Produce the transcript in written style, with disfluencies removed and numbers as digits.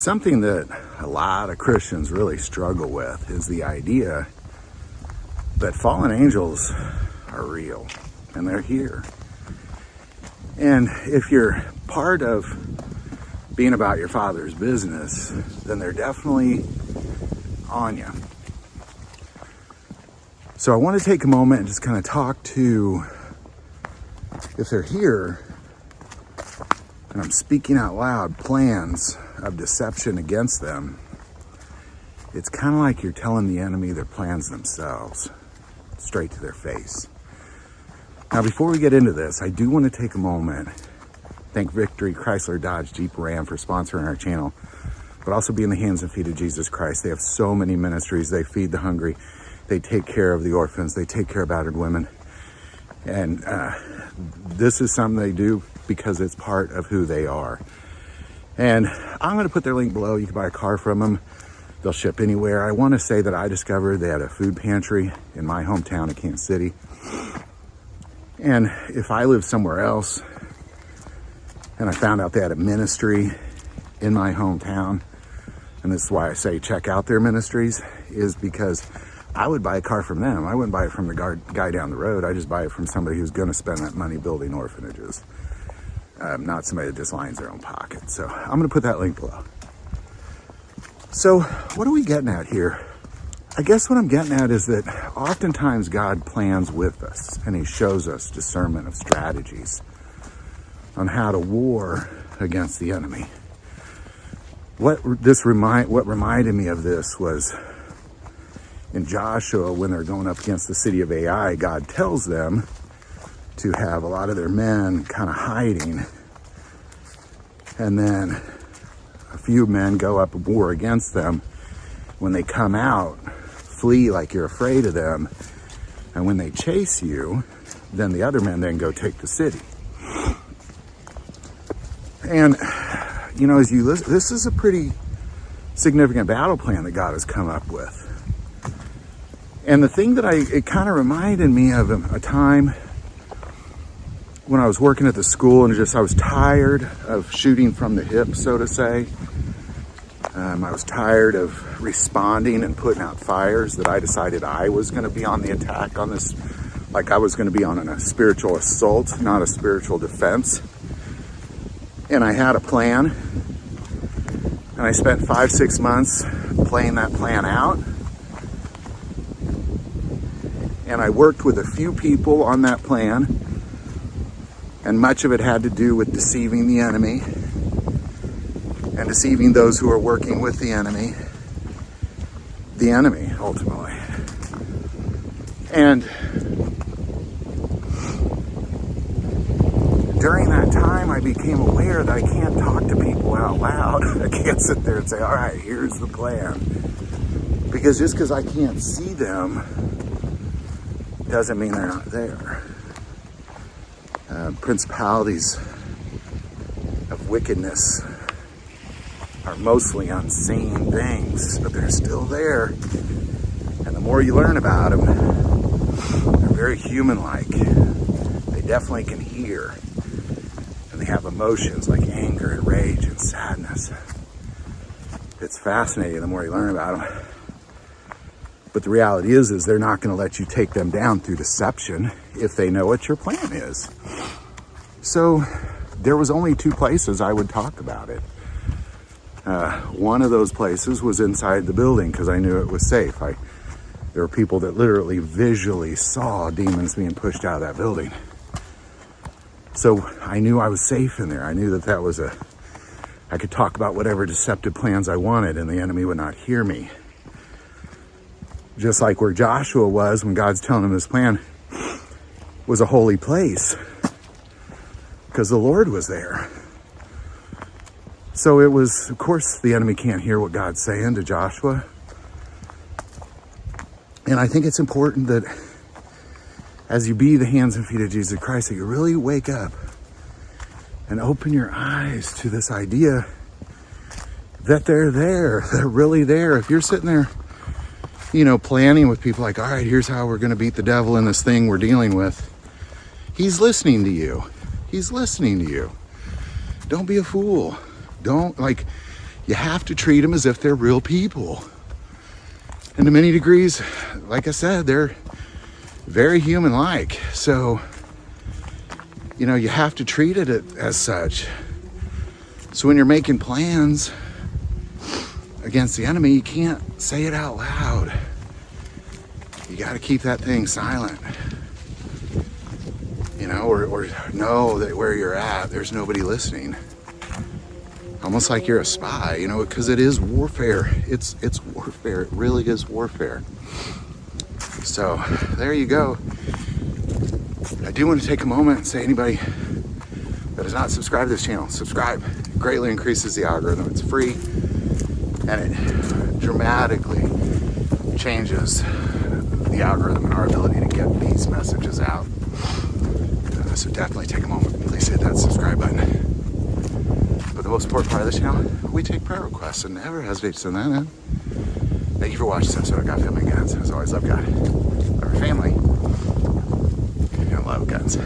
Something that a lot of Christians really struggle with is the idea that fallen angels are real and they're here. And if you're part of being about your Father's business, then they're definitely on you. So I want to take a moment and just kind of talk to, if they're here, and I'm speaking out loud, plans of deception against them. It's kind of like you're telling the enemy their plans themselves, straight to their face. Now, before we get into this, I do want to take a moment, thank Victory, Chrysler, Dodge, Jeep, Ram for sponsoring our channel, but also be in the hands and feet of Jesus Christ. They have so many ministries. They feed the hungry. They take care of the orphans. They take care of battered women. And this is something they do because it's part of who they are. And I'm going to put their link below. You can buy a car from them. They'll ship anywhere. I want to say that I discovered they had a food pantry in my hometown of Kansas City. And if I lived somewhere else and I found out they had a ministry in my hometown, and this is why I say check out their ministries, is because I would buy a car from them. I wouldn't buy it from the guy down the road. I just buy it from somebody who's going to spend that money building orphanages, not somebody that just lines their own pocket. So I'm going to put that link below. So what are we getting at here? I guess what I'm getting at is that oftentimes God plans with us and he shows us discernment of strategies on how to war against the enemy. What reminded me of this was in Joshua, when they're going up against the city of Ai, God tells them to have a lot of their men kind of hiding, and then a few men go up and war against them. When they come out, flee like you're afraid of them, and when they chase you, then the other men then go take the city. And you know, as you listen, this is a pretty significant battle plan that God has come up with. And the thing that it kind of reminded me of a time when I was working at the school, and I was tired of shooting from the hip, so to say. I was tired of responding and putting out fires, that I decided I was going to be on the attack on this, like I was going to be on a spiritual assault, not a spiritual defense. And I had a plan, and I spent 5-6 months playing that plan out. And I worked with a few people on that plan, and much of it had to do with deceiving the enemy and deceiving those who are working with the enemy ultimately. And during that time, I became aware that I can't talk to people out loud. I can't sit there and say, all right, here's the plan. Because just because I can't see them doesn't mean they're not there. Principalities of wickedness are mostly unseen things, but they're still there. And the more you learn about them, they're very human-like. They definitely can hear. And they have emotions like anger and rage and sadness. It's fascinating the more you learn about them. But the reality is they're not going to let you take them down through deception if they know what your plan is. So there was only 2 places I would talk about it. One of those places was inside the building because I knew it was safe. There were people that literally visually saw demons being pushed out of that building. So I knew I was safe in there. I knew that was I could talk about whatever deceptive plans I wanted and the enemy would not hear me. Just like where Joshua was when God's telling him his plan was a holy place because the Lord was there. So it was, of course, the enemy can't hear what God's saying to Joshua. And I think it's important that as you be the hands and feet of Jesus Christ, that you really wake up and open your eyes to this idea that they're there. They're really there. If you're sitting there, planning with people like, all right, here's how we're going to beat the devil in this thing we're dealing with. He's listening to you. He's listening to you. Don't be a fool. you have to treat them as if they're real people. And to many degrees, like I said, they're very human-like. So, you have to treat it as such. So when you're making plans against the enemy, you can't say it out loud. You got to keep that thing silent. Or know that where you're at, there's nobody listening. Almost like you're a spy, because it is warfare. It's warfare. It really is warfare. So there you go. I do want to take a moment and say, anybody that has not subscribed to this channel, subscribe. It greatly increases the algorithm. It's free, and it dramatically changes the algorithm and our ability to get these messages out. So definitely take a moment. Please hit that subscribe button. But the most important part of this channel, we take prayer requests, and never hesitate to send that in. Thank you for watching this episode of God Family Guns. As always, love God, love our family, and love guns.